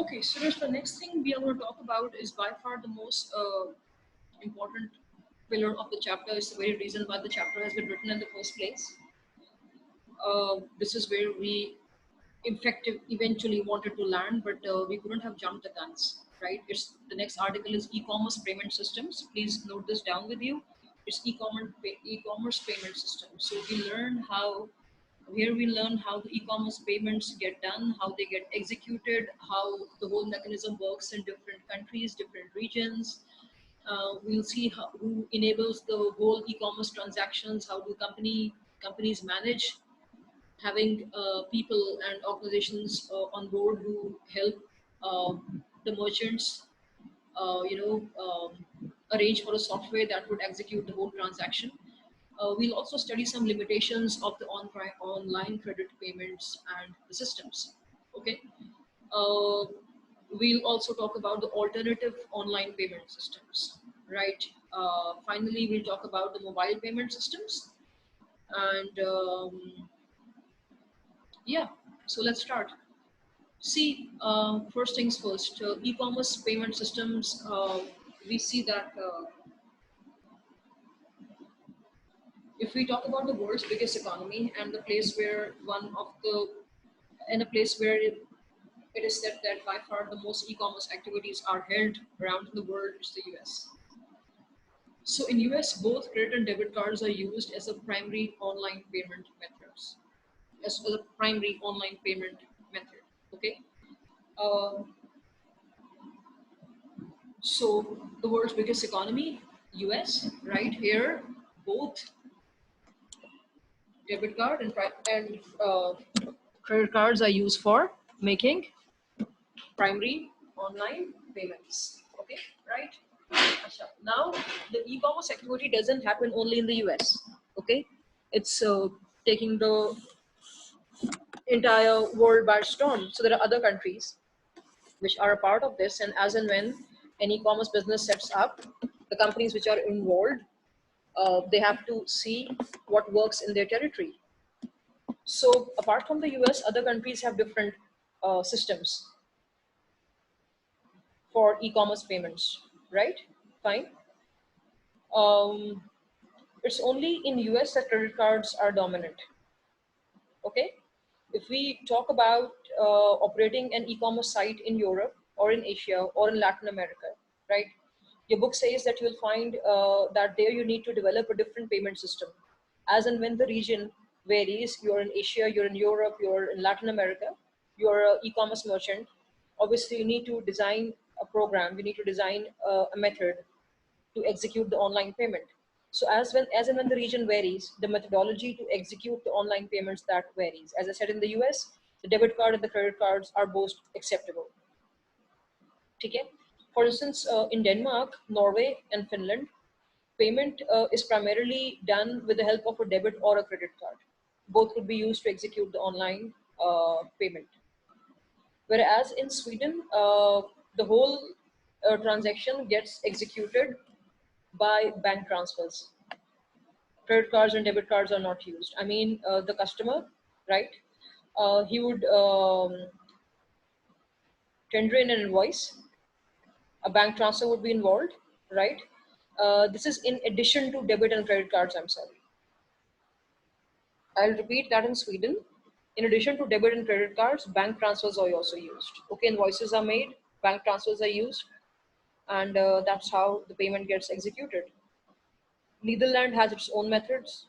Okay, Suresh, the next thing we are going to talk about is by far the most important pillar of the chapter. Is the very reason why the chapter has been written in the first place. This is where we effective eventually wanted to land, but we couldn't have jumped the guns, right? It's the next article is e-commerce payment systems. Please note this down with you. It's e-commerce payment systems. So we learn how the e-commerce payments get done, how they get executed, how the whole mechanism works in different countries, different regions. We'll see who enables the whole e-commerce transactions, how do companies manage having people and organizations on board who help uh, the merchants, arrange for a software that would execute the whole transaction. We'll also study some limitations of the online credit payments and the systems. Okay. Uh, we'll also talk about the alternative online payment systems, right? Finally, we'll talk about the mobile payment systems and yeah, so let's start. See, first things first, e-commerce payment systems, we see that if we talk about the world's biggest economy and the place where in a place where it is said that by far the most e-commerce activities are held around the world is the US. So in US, both credit and debit cards are used as a primary online payment methods, as a primary online payment method. Okay. Uh, So the world's biggest economy, US, right here, both debit card and credit cards are used for making primary online payments. Okay, right? Acha. Now the e-commerce activity doesn't happen only in the US. Okay, it's taking the entire world by storm. So there are other countries which are a part of this, and as and when an e-commerce business sets up, the companies which are involved, they have to see what works in their territory. So apart from the US, other countries have different systems for e-commerce payments, right? Fine. Um, it's only in US that credit cards are dominant. Okay. If we talk about operating an e-commerce site in Europe or in Asia or in Latin America, right? Your book says that you'll find that there you need to develop a different payment system. As and when the region varies, you're in Asia, you're in Europe, you're in Latin America, you're an e-commerce merchant. Obviously, you need to design a program, you need to design a method to execute the online payment. So as and when the region varies, the methodology to execute the online payments that varies. As I said, in the US, the debit card and the credit cards are both acceptable. Okay? For instance, in Denmark, Norway, and Finland, payment is primarily done with the help of a debit or a credit card. Both could be used to execute the online payment. Whereas in Sweden, the whole transaction gets executed by bank transfers. Credit cards and debit cards are not used. I mean, the customer, right? He would tender in an invoice. A bank transfer would be involved, right? This is in addition to debit and credit cards. I'm sorry. I'll repeat that in Sweden. In addition to debit and credit cards, bank transfers are also used. Okay, invoices are made, bank transfers are used, and that's how the payment gets executed. Netherlands has its own methods.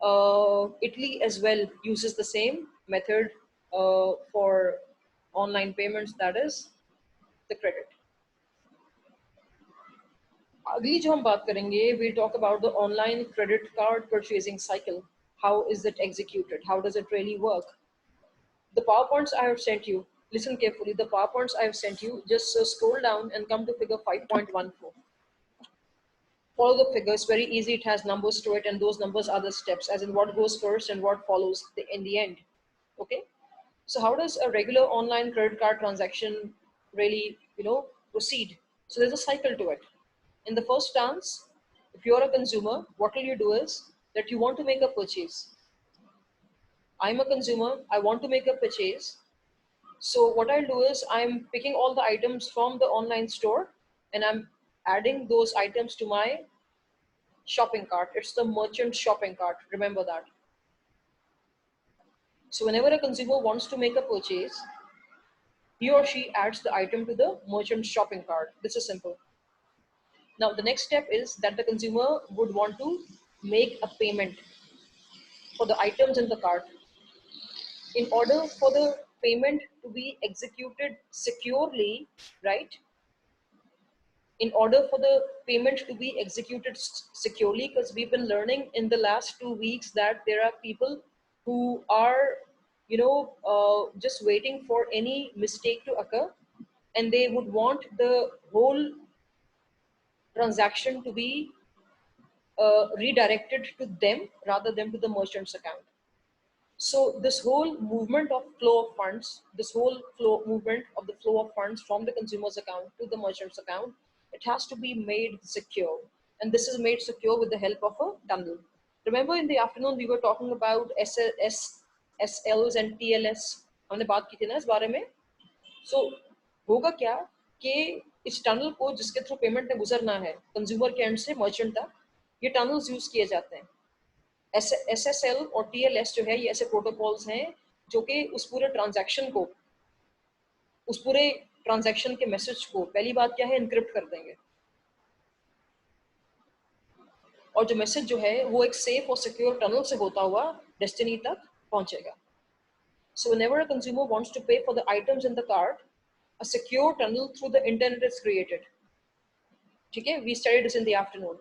Italy as well uses the same method for online payments, that is the credit. अगली जो हम बात करेंगे, we'll talk about the online credit card purchasing cycle. How is it executed? How does it really work? The PowerPoints I have sent you, listen carefully, the PowerPoints I have sent you, just scroll down and come to figure 5.14. Follow the figure, it's very easy, it has numbers to it, and those numbers are the steps, as in what goes first and what follows in the end. Okay, so how does a regular online credit card transaction really, proceed? So there's a cycle to it. In the first stance, if you're a consumer, what will you do is that you want to make a purchase. I'm a consumer, I want to make a purchase. So what I'll do is I'm picking all the items from the online store and I'm adding those items to my shopping cart. It's the merchant shopping cart, remember that. So whenever a consumer wants to make a purchase, he or she adds the item to the merchant shopping cart. This is simple. Now the next step is that the consumer would want to make a payment for the items in the cart. In order for the payment to be executed securely, right? In order for the payment to be executed securely, because we've been learning in the last 2 weeks that there are people who are, just waiting for any mistake to occur, and they would want the whole transaction to be redirected to them rather than to the merchant's account. So this whole movement of flow of funds, this whole flow movement of the flow of funds from the consumer's account to the merchant's account, it has to be made secure. And this is made secure with the help of a tunnel. Remember in the afternoon we were talking about SLs and TLS. हमने बात की थी ना इस बारे में. So होगा क्या कि इस टनल को जिसके थ्रू पेमेंट ने गुजरना है कंज्यूमर के एंड से मर्चेंट तक, ये टनल्स यूज किए जाते हैं. SSL और TLS जो है ये ऐसे प्रोटोकॉल्स हैं जो कि उस पूरे ट्रांजैक्शन के मैसेज को पहली बात क्या है, इनक्रिप्ट कर देंगे, और जो मैसेज जो है वो एक सेफ और सिक्योर टनल से होता हुआ डेस्टिनी तक पहुंचेगा. So whenever a consumer wants to pay for the items in the cart, a secure tunnel through the internet is created. ठीक है, we studied this in the afternoon.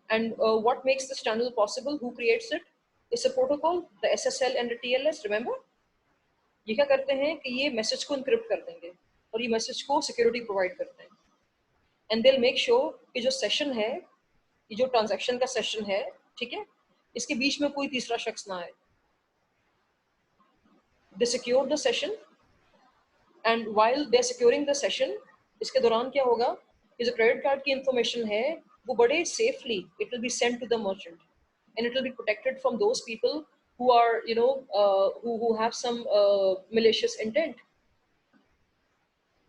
And what makes this tunnel possible? Who creates it? It's a protocol, the SSL and the TLS. Remember? ये क्या करते हैं कि ये message को encrypt कर देंगे और ये मैसेज को सिक्योरिटी प्रोवाइड करते हैं. And they will make sure कि जो सेशन है, ये जो ट्रांजैक्शन का सेशन है, ठीक है, इसके बीच में कोई तीसरा शख्स ना आए. They secure the session, and while they securing the session, इसके दौरान क्या होगा कि जो क्रेडिट कार्ड की इंफॉर्मेशन है वो बड़े safely it will be sent to the merchant, and it will be protected from those people who are, who have some malicious intent.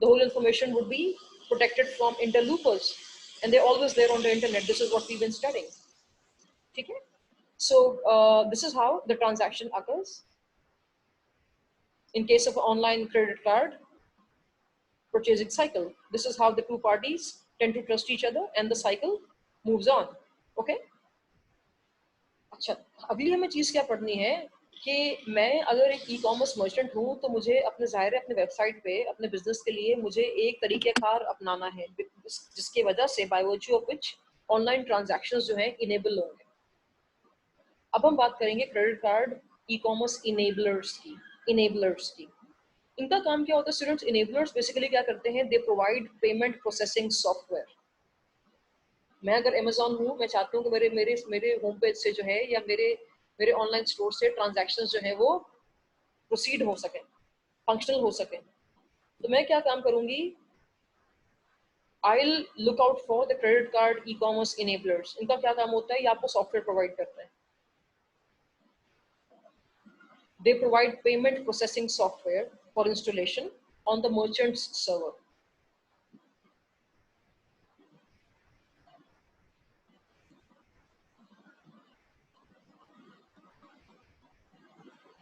The whole information would be protected from interlopers, and they're always there on the internet. This is what we've been studying. Okay? So this is how the transaction occurs in case of an online credit card purchasing cycle. This is how the two parties tend to trust each other and the cycle moves on. Okay? अच्छा, अगली हमें चीज क्या पढ़नी है कि मैं अगर एक ई कॉमर्स मर्चेंट हूँ तो मुझे अपने ज़ाहिर है अपने वेबसाइट पे अपने बिजनेस के लिए मुझे एक तरीक़ेकार अपनाना है जिसकी वजह से by virtue of which online transactions जो हैं इनेबल होंगे. अब हम बात करेंगे credit card e commerce enablers की. इनका काम क्या होता है स्टूडेंट्स? इनेबलर्स बेसिकली क्या करते हैं? They provide payment processing software. मैं अगर अमेजोन हूँ, मैं चाहती हूँ कि मेरे मेरे मेरे होम पेज से जो है या मेरे ऑनलाइन स्टोर से ट्रांजैक्शंस जो है वो प्रोसीड हो सके, फंक्शनल हो सके, तो मैं क्या काम करूंगी? I will look out for the credit card e commerce enablers. इनका क्या काम होता है? ये आपको सॉफ्टवेयर प्रोवाइड करते हैं. They provide payment processing software for installation on the merchants server.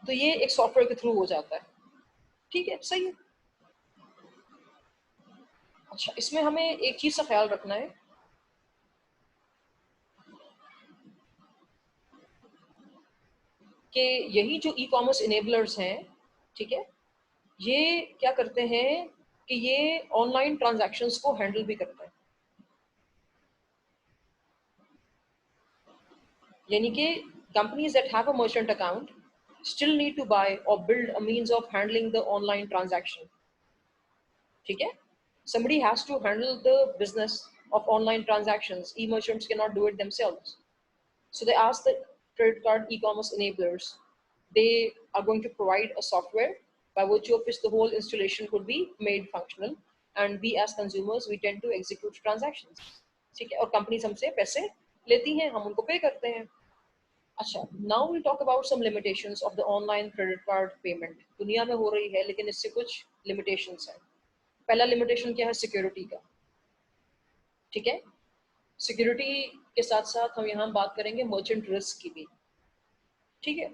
तो ये एक सॉफ्टवेयर के थ्रू हो जाता है. ठीक है, सही है. अच्छा, इसमें हमें एक चीज का ख्याल रखना है कि यही जो ई कॉमर्स इनेबलर्स हैं, ठीक है, ये क्या करते हैं कि ये ऑनलाइन ट्रांजैक्शंस को हैंडल भी करते हैं. यानी कि companies that have a merchant account still need to buy or build a means of handling the online transaction. ठीक है? Somebody has to handle the business of online transactions. E-merchants cannot do it themselves. So they ask the credit card e-commerce enablers. They are going to provide a software by virtue of which the whole installation could be made functional, and we as consumers we tend to execute transactions. ठीक है? और companies हमसे पैसे लेती हैं, हम उनको पे करते हैं. अच्छा, now we talk about some limitations of the online credit card payment. दुनिया में हो रही है लेकिन इससे कुछ लिमिटेशंस हैं। पहला लिमिटेशन क्या है? सिक्योरिटी का। ठीक है, सिक्योरिटी के साथ साथ हम यहाँ बात करेंगे मर्चेंट रिस्क की भी। ठीक है,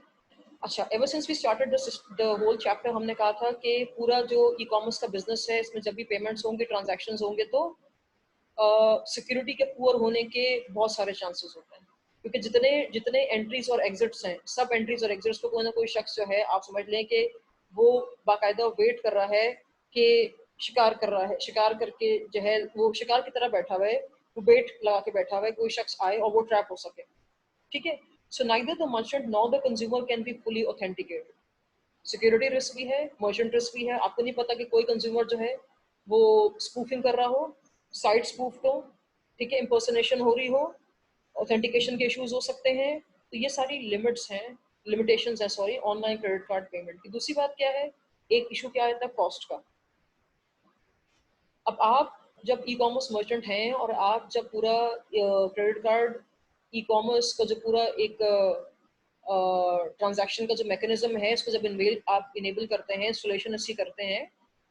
अच्छा, ever since we started the whole chapter हमने कहा था कि पूरा जो ई कॉमर्स का बिजनेस है इसमें जब भी पेमेंट्स होंगे, ट्रांजैक्शंस होंगे, तो सिक्योरिटी के पुअर होने के बहुत सारे चांसेस होते हैं, क्योंकि जितने जितने एंट्रीज और एग्जिट्स हैं, सब एंट्रीज और एग्जिट्स को कोई ना कोई शख्स जो है, आप समझ लें कि वो बाकायदा वेट कर रहा है कि शिकार कर रहा है, शिकार करके जो है वो शिकार की तरह बैठा हुआ है, वो वेट लगा के बैठा हुआ है कोई शख्स आए और वो ट्रैप हो सके। ठीक है, so neither the merchant nor the consumer can be fully authenticated. Security risk भी है, मर्चेंट रिस्क भी है। आपको नहीं पता कि कोई कंज्यूमर जो है वो स्पूफिंग कर रहा हो, साइट स्पूफ्ड हो, ठीक है, इम्पर्सनेशन हो रही हो, ऑथेंटिकेशन के इश्यूज हो सकते हैं। तो ये सारी लिमिट्स हैं, लिमिटेशंस हैं, sorry, online credit card payment की। दूसरी बात क्या है? एक इशू क्या आता है? कॉस्ट का। अब आप जब ई कॉमर्स मर्चेंट हैं और आप जब पूरा क्रेडिट कार्ड ई कॉमर्स का जो पूरा एक ट्रांजैक्शन का जो मैकेनिज्म है, इसको जब आप इनेबल करते हैं, इंस्टॉलेशन अच्छी करते हैं,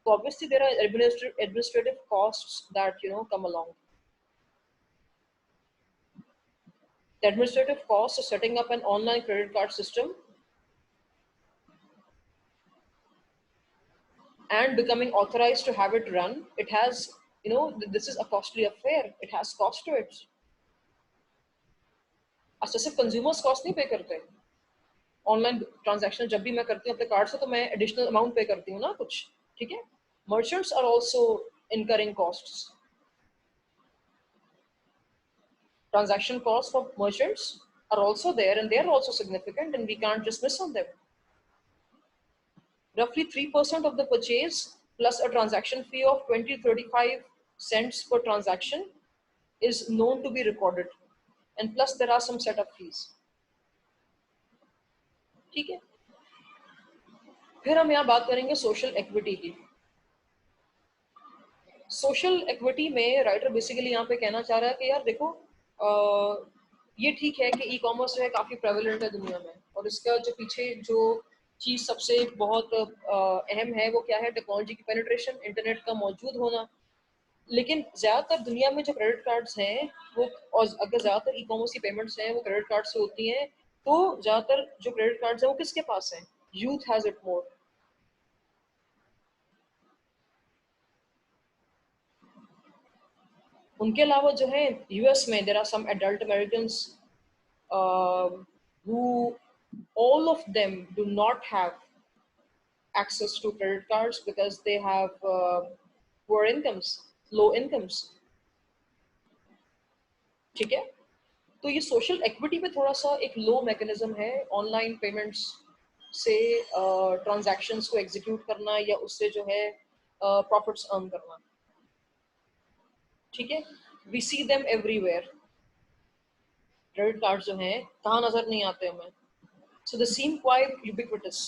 तो obviously there are administrative costs that come along. The administrative cost of setting up an online credit card system and becoming authorized to have it run, it has, this is a costly affair. It has cost to it. अच्छा, सिर्फ consumers cost नहीं पे करते। Online transaction जब भी मैं करती हूँ अपने कार्ड से, तो मैं एडिशनल अमाउंट पे करती हूँ ना कुछ। ठीक है, merchants are also incurring costs. Transaction costs for merchants are also there, and they are also significant, and we can't just miss on them. Roughly 3% of the purchase plus a transaction fee of 20 to 35 cents per transaction is known to be recorded, and plus there are some setup fees. ठीक है, फिर हम यहाँ बात करेंगे social equity की। Social equity में writer basically यहाँ पे कहना चाह रहा है कि यार देखो, ये ठीक है कि ई कॉमर्स जो है काफ़ी प्रेवलेंट है दुनिया में, और इसका जो पीछे जो चीज़ सबसे बहुत अहम है वो क्या है? टेक्नोलॉजी की पेनिट्रेशन, इंटरनेट का मौजूद होना। लेकिन ज़्यादातर दुनिया में जो क्रेडिट कार्ड्स हैं वो, और अगर ज़्यादातर ई कॉमर्स की पेमेंट्स हैं वो क्रेडिट कार्ड से होती हैं, तो ज़्यादातर जो क्रेडिट कार्ड्स हैं वो किसके पास हैं? Youth has it more. उनके अलावा जो है यूएस में there are some adult Americans who all of them do not have access to credit cards because they have poor incomes, low incomes. ठीक है, तो ये सोशल इक्विटी पे थोड़ा सा एक लो मैकेनिज्म है ऑनलाइन पेमेंट्स से ट्रांजैक्शंस को एग्जीक्यूट करना या उससे जो है प्रॉफिट्स अर्न करना। ठीक है, we see them everywhere. Credit card जो हैं कहाँ नजर नहीं आते हमें? So they seem quite ubiquitous.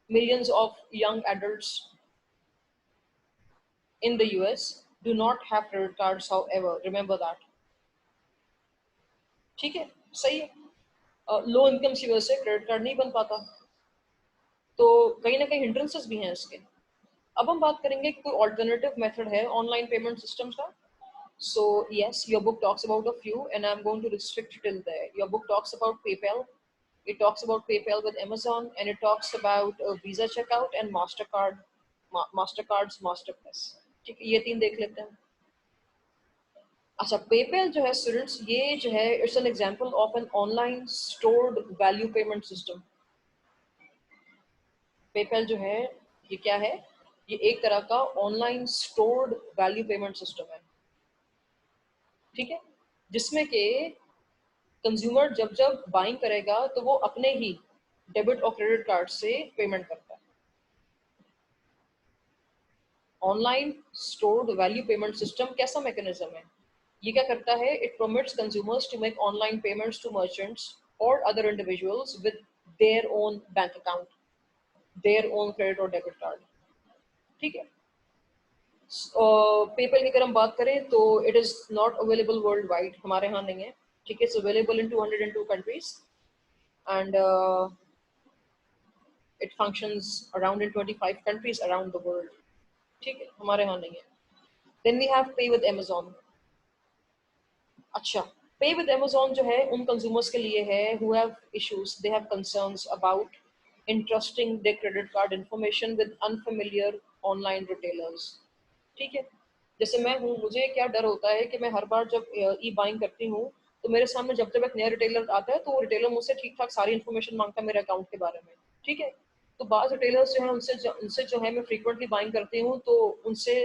Millions of young adults in the US do not have credit cards, however, remember that. ठीक है, सही है। लो इनकम की वजह से क्रेडिट कार्ड नहीं बन पाता, तो कहीं ना कहीं हिंड्रेंसेस भी हैं इसके। अब हम बात करेंगे कि कोई ऑल्टरनेटिव मेथड है ऑनलाइन पेमेंट सिस्टम का। So yes, your book talks about a few, and I'm going to restrict till there. Your book talks about PayPal. It talks about PayPal with Amazon, and it talks about Visa checkout and Mastercard, Mastercard's Masterpass. ठीक है, ये तीन देख लेते हैं। अच्छा, PayPal जो है स्टूडेंट्स, ये जो है it's an example of an online stored value payment system. PayPal जो है ये क्या है? ये एक तरह का online stored value payment system है। ठीक है, जिसमें के कंज्यूमर जब जब बाइंग करेगा तो वो अपने ही डेबिट और क्रेडिट कार्ड से पेमेंट करता है। Online stored value payment system कैसा मैकेनिज्म है? ये क्या करता है? It permits consumers to make online payments to merchants और other individuals with their own bank account, their own credit और डेबिट कार्ड। ठीक है, पेपैल की अगर हम बात करें तो it is not available world wide, हमारे यहाँ नहीं है। ठीक है, it's available in 202 countries. and it functions around in 25 countries around the world. ठीक है, हमारे यहाँ नहीं है. Then we have Pay with Amazon. अच्छा, Pay with Amazon जो है उन consumers के लिए है who have issues, they have concerns about entrusting their credit card information with unfamiliar online retailers. ठीक है, जैसे मैं हूँ, मुझे क्या डर होता है कि मैं हर बार जब ई बाइंग करती हूँ तो मेरे सामने जब जब एक नया रिटेलर आता है तो वो रिटेलर मुझसे ठीक ठाक सारी इन्फॉर्मेशन मांगता है मेरे अकाउंट के बारे में. ठीक है, तो बाज़ रिटेलर्स जो है उनसे जो है मैं फ्रीक्वेंटली बाइंग करती हूँ, तो उनसे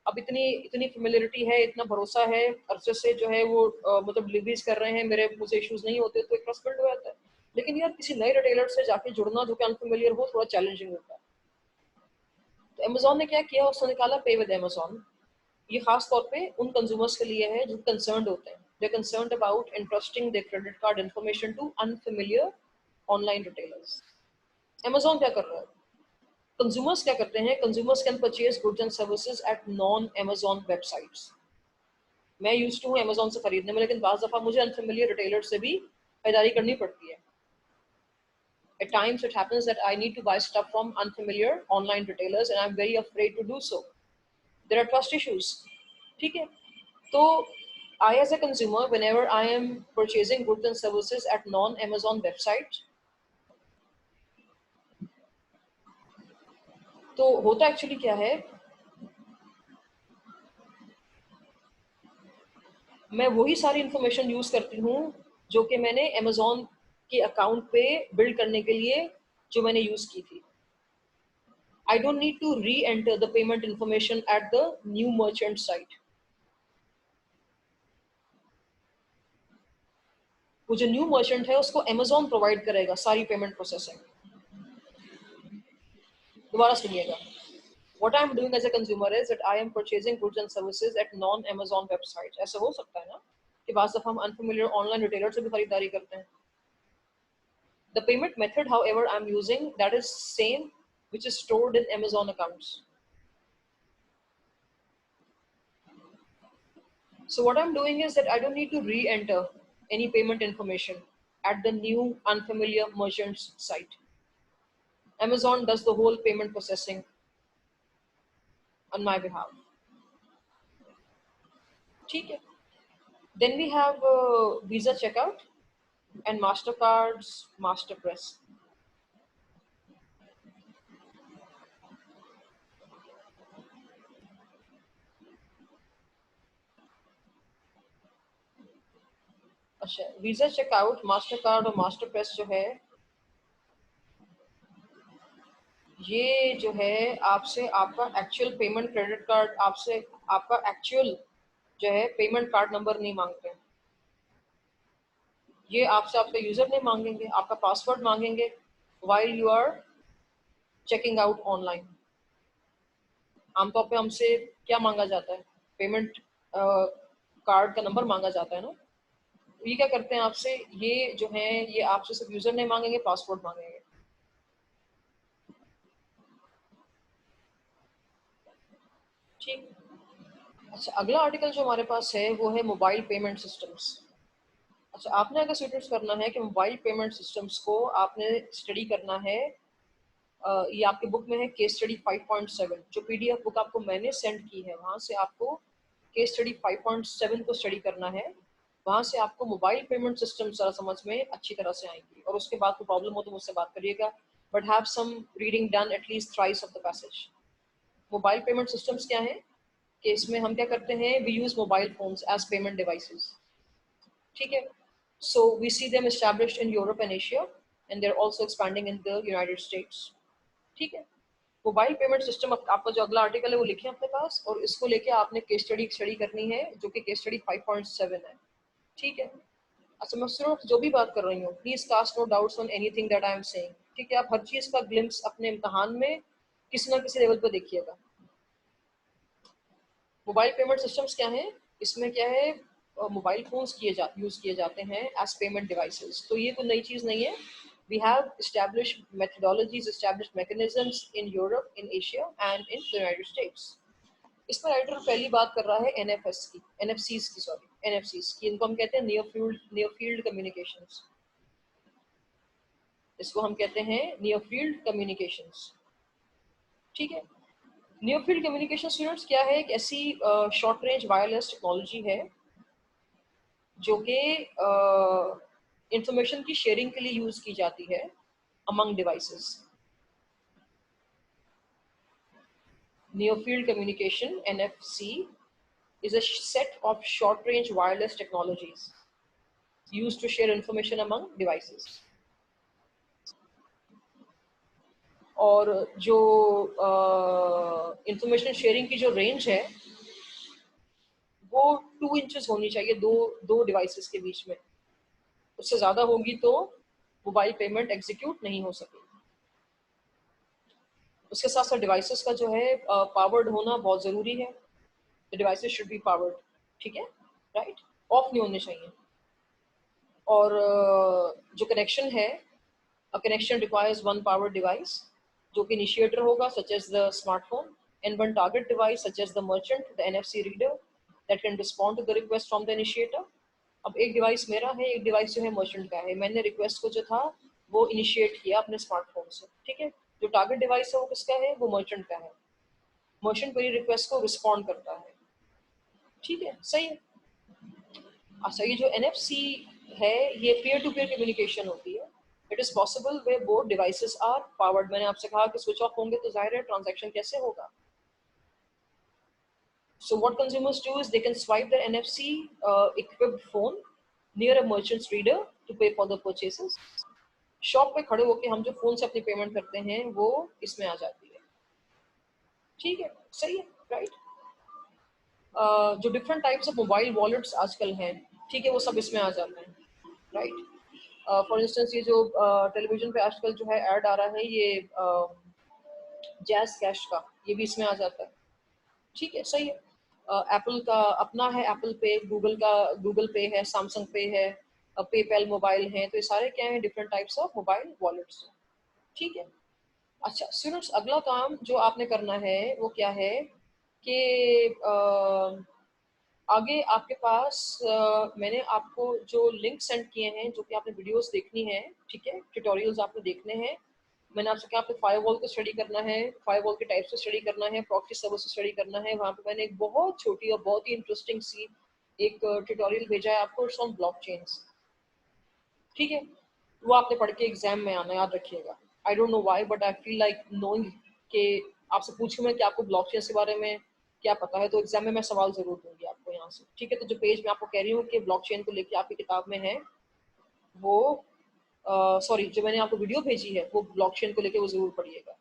अब इतनी इतनी फेमिलियरिटी है, इतना भरोसा है, अरसे से जो है वो मतलब डिलीवरीज कर रहे हैं, मेरे मुझे इश्यूज नहीं होते, तो एक ट्रस्ट बिल्ड हो जाता है. लेकिन यार किसी नए रिटेलर से जाके जुड़ना जो कि अनफेमिलियर हो, थोड़ा चैलेंजिंग होता है. तो अमेजोन ने क्या किया, उसने निकाला पे विद अमेजोन. ये खास तौर पे उन कंज्यूमर्स के लिए है जो कंसर्न्ड होते हैं. They concerned about interesting their credit card information to unfamiliar online retailers. Amazon क्या कर रहा है, कंज्यूमर्स क्या करते हैं, consumers can purchase goods and services at non Amazon websites. मैं यूज टू हूँ अमेजोन से खरीदने में, लेकिन बाज़ दफ़ा मुझे अनफेमिलियर रिटेलर से भी खरीदारी करनी पड़ती है. At times it happens that I need to buy stuff from unfamiliar online retailers and I'm very afraid to do so. There are trust issues. ठीक है, तो I as a consumer, whenever I am purchasing goods and services at non-Amazon websites, तो होता actually क्या है, मैं वही सारी इंफॉर्मेशन यूज करती हूँ जो कि मैंने अमेजोन के अकाउंट पे बिल्ड करने के लिए जो मैंने यूज की थी. I don't need to re-enter the payment information at the new merchant site. वो जो न्यू मर्चेंट है उसको अमेजोन प्रोवाइड करेगा सारी पेमेंट प्रोसेसिंग. दोबारा सुनिएगा. What I'm doing as a consumer is that I am purchasing goods and services at non-Amazon websites. ऐसा हो सकता है ना कि बाज़ दफ़ा हम unfamiliar online retailer से भी खरीदारी करते हैं. The payment method, however, I'm using that is same, which is stored in Amazon accounts. So what I'm doing is that I don't need to re-enter any payment information at the new unfamiliar merchant's site. Amazon does the whole payment processing on my behalf. ठीक है. Then we have Visa checkout and Mastercard's MasterPress. अच्छा, visa checkout, Mastercard और मास्टरप्रेस जो है, ये जो है आपसे आपका एक्चुअल पेमेंट क्रेडिट कार्ड, आपसे आपका एक्चुअल जो है पेमेंट कार्ड नंबर नहीं मांगते हैं. ये आपसे आपका यूजर नेम मांगेंगे, आपका पासवर्ड मांगेंगे while you are checking out online. आमतौर पे हमसे क्या मांगा जाता है, पेमेंट कार्ड का नंबर मांगा जाता है ना. ये क्या करते हैं आपसे, ये जो है ये आपसे सिर्फ यूजर नेम मांगेंगे, पासवर्ड मांगेंगे. ठीक. अच्छा, अगला आर्टिकल जो हमारे पास है वो है मोबाइल पेमेंट सिस्टम्स. अच्छा, आपने अगर स्टूडेंट्स करना है कि मोबाइल पेमेंट सिस्टम्स को आपने स्टडी करना है, ये आपके बुक में है केस स्टडी 5.7, जो पीडीएफ बुक आपको मैंने सेंड की है, वहाँ से आपको केस स्टडी 5.7 को स्टडी करना है. वहाँ से आपको मोबाइल पेमेंट सिस्टम ज़रा समझ में अच्छी तरह से आएंगी, और उसके बाद कोई प्रॉब्लम हो तो मुझसे बात करिएगा, but have some reading done at least thrice of the passage. Mobile payment systems क्या है कि इसमें हम क्या करते हैं, we use mobile phones as payment devices. ठीक है, so we see them established in Europe and Asia and they are also expanding in the United States. ठीक है, मोबाइल पेमेंट सिस्टम आपका जो अगला आर्टिकल है वो लिखे अपने पास, और इसको लेके आपने केस स्टडी करनी है जो कि केस स्टडी 5.7 है. ठीक है. अच्छा, मैं सिर्फ जो भी बात कर रही हूँ, please cast no doubts on anything that I am saying. ठीक है, आप हर चीज़ का ग्लिम्स अपने इम्तहान में किसी ना किसी लेवल पर देखिएगा. मोबाइल पेमेंट सिस्टम्स क्या हैं, इसमें क्या है, मोबाइल फोन्स यूज़ किए जाते हैं एज पेमेंट डिवाइसेस. तो ये कोई नई चीज़ नहीं है. We have established methodologies, established mechanisms in Europe, in Asia and in the United States. इसमें राइटर पहली बात कर रहा है एनएफएस की, एनएफसीज की, सॉरी एनएफसीज की. इनको हम कहते हैं नियर फील्ड कम्युनिकेशंस. इसको हम कहते हैं नियर फील्ड कम्युनिकेशंस। ठीक है, नियर फील्ड कम्युनिकेशन स्टूडेंट्स क्या है? एक ऐसी शॉर्ट रेंज वायरलेस टेक्नोलॉजी है जो कि इंफॉर्मेशन की शेयरिंग के लिए यूज की जाती है among devices. Near field communication NFC is a set of short range wireless technologies used to share information among devices। और जो इंफॉर्मेशन शेयरिंग की जो रेंज है वो 2 इंचेस होनी चाहिए, दो डिवाइसेस के बीच में। उससे ज़्यादा होगी तो मोबाइल पेमेंट एग्जीक्यूट नहीं हो सकेगी। उसके साथ साथ डिवाइसेस का जो है पावर्ड होना बहुत ज़रूरी है। The devices should be powered, ठीक है, राइट, ऑफ नहीं होने चाहिए। और जो कनेक्शन है, a connection requires one power device जो कि इनिशिएटर होगा such as the smartphone, and one target device such as the merchant, the NFC reader that can respond to the request from the initiator. अब एक device मेरा है, एक device जो है मर्चेंट का है। मैंने रिक्वेस्ट को जो था वो इनिशिएट किया अपने स्मार्टफोन से, ठीक है। जो टारगेट डिवाइस है वो किसका है? वो मर्चेंट का है। मर्चेंट मेरी रिक्वेस्ट को रिस्पॉन्ड करता है, ठीक है, सही है। अच्छा, ये जो NFC है ये पीयर टू पीयर कम्युनिकेशन होती है। It is possible way both devices are powered. मैंने आपसे कहा कि स्विच ऑफ होंगे तो जाहिर है ट्रांजैक्शन कैसे होगा। So what consumers do is they can swipe their NFC equipped phone near a merchant's reader to pay for the purchases। Shop पे खड़े होके हम जो फोन से अपनी पेमेंट करते हैं वो इसमें आ जाती है, ठीक है, सही है, राइट। जो different types of mobile wallets आजकल हैं, ठीक है, वो सब इसमें आ जाते हैं, राइट। फॉर इंस्टेंस ये जो टेलीविजन पे आजकल जो है ऐड आ रहा है ये जैज कैश का, ये भी इसमें आ जाता है, ठीक है, सही है। एप्पल का अपना है एप्पल पे, गूगल का गूगल पे है, सैमसंग पे है, पेपैल मोबाइल है, तो ये सारे क्या है? Different types of mobile wallets, ठीक है। अच्छा स्टूडेंट्स, अगला काम जो आपने करना है वो क्या है कि आगे आपके पास मैंने आपको जो लिंक सेंड किए हैं जो कि आपने वीडियोस देखनी है, ठीक है, ट्यूटोरियल्स आपने देखने हैं। मैंने आपसे कहा आपको फायरवॉल को स्टडी करना है, फायरवॉल के टाइप्स को स्टडी करना है, प्रॉक्सी सर्वर से स्टडी करना है। वहाँ पे मैंने एक बहुत छोटी और बहुत ही इंटरेस्टिंग सी एक ट्यूटोरियल भेजा है आपको, इट्स ऑन ब्लॉकचेन्स, ठीक है। वो आपने पढ़ के एग्जाम में आना, याद रखिएगा। I don't know why but I feel like knowing कि आपसे पूछूं मैं कि आपको ब्लॉकचेन के बारे में क्या पता है, तो एग्जाम में मैं सवाल जरूर दूंगी आपको यहाँ से, ठीक है। तो जो पेज मैं आपको कह रही हूँ कि ब्लॉकचेन को लेके आपकी किताब में है वो सॉरी जो मैंने आपको वीडियो भेजी है वो ब्लॉकचेन को लेके वो जरूर पढ़िएगा,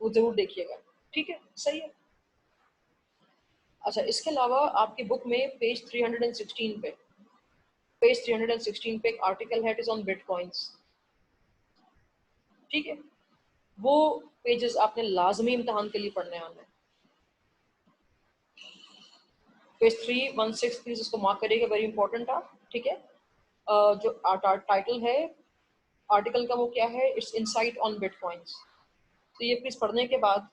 वो जरूर देखिएगा, ठीक है, सही है। अच्छा, इसके अलावा आपकी बुक में पेज 316 पे एक आर्टिकल है, इट इज ऑन बिटकॉइंस, ठीक है। वो पेजेस आपने लाजमी इम्तहान के लिए पढ़ने आना है। पेज 316 प्लीज इसको मार्क करिएगा, वेरी इंपॉर्टेंट था, ठीक है। जो टाइटल है आर्टिकल का वो क्या है? It's insight on bitcoins. तो ये प्लीज पढ़ने के बाद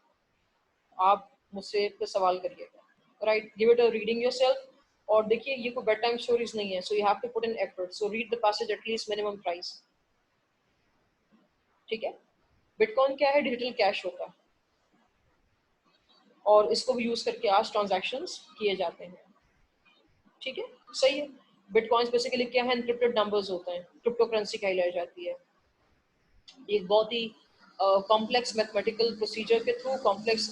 आप मुझसे पे सवाल करिएगा, right, give it a reading yourself. और देखिए ये कोई बेड टाइम स्टोरीज नहीं है, so you have to put in effort, so read the passage at least minimum price, ठीक है। बिटकॉइन क्या है? डिजिटल कैश होता है और इसको भी यूज करके आज ट्रांजैक्शंस किए जाते हैं, ठीक है, सही है। बिटकॉइंस बेसिकली क्या है? एनक्रिप्टेड नंबर्स होते हैं, क्रिप्टो करेंसी कहलाई जाती है। एक बहुत ही कॉम्प्लेक्स मैथमेटिकल प्रोसीजर के थ्रू कॉम्प्लेक्स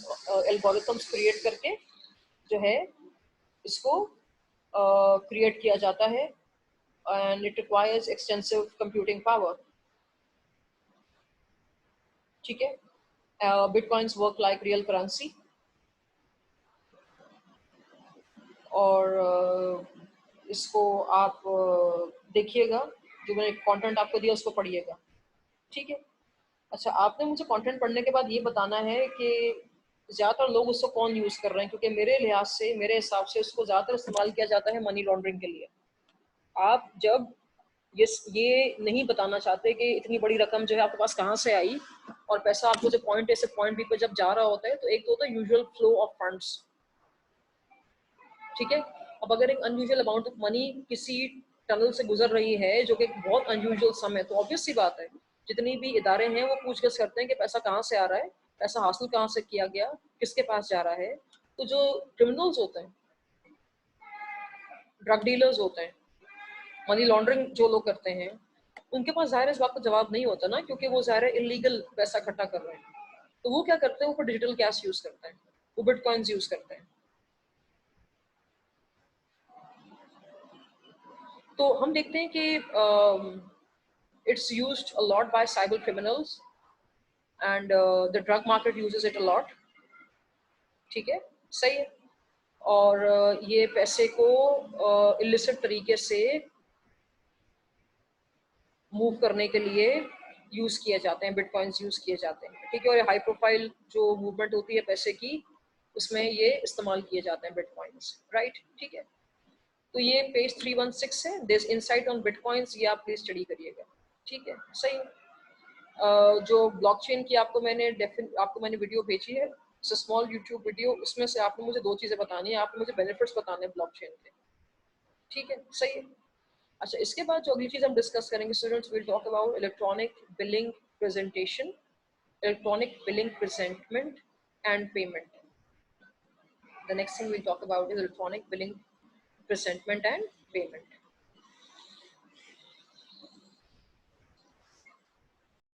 एल्गोरिथम्स क्रिएट करके जो है इसको क्रिएट किया जाता है and it requires extensive computing power, ठीक है। Bitcoins work like real currency और इसको आप देखिएगा, जो मैंने कंटेंट आपको दिया उसको पढ़िएगा, ठीक है। अच्छा, आपने मुझे कंटेंट पढ़ने के बाद ये बताना है कि ज़्यादातर लोग उसको कौन यूज़ कर रहे हैं, क्योंकि मेरे लिहाज से, मेरे हिसाब से उसको ज़्यादातर इस्तेमाल किया जाता है मनी लॉन्ड्रिंग के लिए। आप जब ये नहीं बताना चाहते कि इतनी बड़ी रकम जो है आपके पास कहाँ से आई और पैसा आपको जो पॉइंट ए से पॉइंट बी पे जब जा रहा होता है, तो एक तो होता है यूजुअल फ्लो ऑफ फंड्स, ठीक है। अब अगर एक अनयूजुअल अमाउंट ऑफ मनी किसी टनल से गुजर रही है जो कि एक बहुत अनयूजुअल सम है, तो ऑब्वियस सी बात है जितनी भी इदारे हैं वो पूछगछ करते हैं कि पैसा कहाँ से आ रहा है, पैसा हासिल कहाँ से किया गया, किसके पास जा रहा है। तो जो क्रिमिनल्स होते हैं, ड्रग डीलर्स होते हैं, मनी लॉन्ड्रिंग जो लोग करते हैं, उनके पास ज़ाहिर है इस बात का जवाब नहीं होता ना, क्योंकि वो ज़ाहिर है इलीगल पैसा इकट्ठा कर रहे हैं। तो वो क्या करते हैं, वो फिर डिजिटल कैश यूज़ करते हैं, वो बिटकॉइंस यूज़ करते हैं। तो हम देखते हैं कि it's used a lot by cyber criminals and the drug market uses it a lot। ठीक है, सही है। और ये पैसे को इलिसिट तरीके से मूव करने के लिए यूज किए जाते हैं, बिटकॉइंस यूज किए जाते हैं। ठीक है, और हाई प्रोफाइल जो मूवमेंट होती है पैसे की, उसमें ये इस्तेमाल किए जाते हैं बिटकॉइंस, राइट। ठीक है, तो ये पेज 316 है, दिस इनसाइट ऑन बिटकॉइंस, ये आप प्लीज स्टडी करिएगा। ठीक है, सही है। जो ब्लॉकचेन की आपको मैंने वीडियो भेजी है, स्मॉल यूट्यूब वीडियो, उसमें से आपने मुझे दो चीज़ें बतानी है, आपने मुझे बेनिफिट्स बताने हैं ब्लॉकचेन के। ठीक है, सही है। अच्छा, इसके बाद जो अगली चीज़ हम डिस्कस करेंगे students, will talk about electronic billing presentation, electronic billing presentment and payment. The next thing we'll talk about is electronic billing presentment and payment.